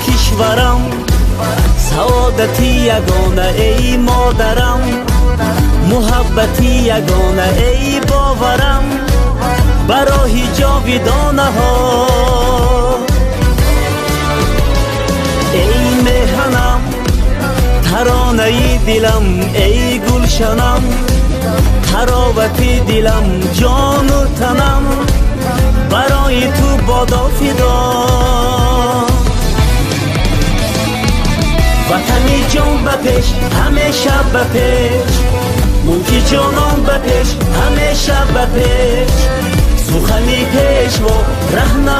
کشورم سعادتی یگانه ای مادرم، محبتی یگانه ای باورم، برای جاودانه ها. ای مهنم ترانه دلم، ای گلشنم تراوت دلم، جان و تنم برای تو بادا فدا. وطنی جان بپیش همیشه بپیش، ملکی جانان بپیش همیشه بپیش، سخنی پیش و رهنم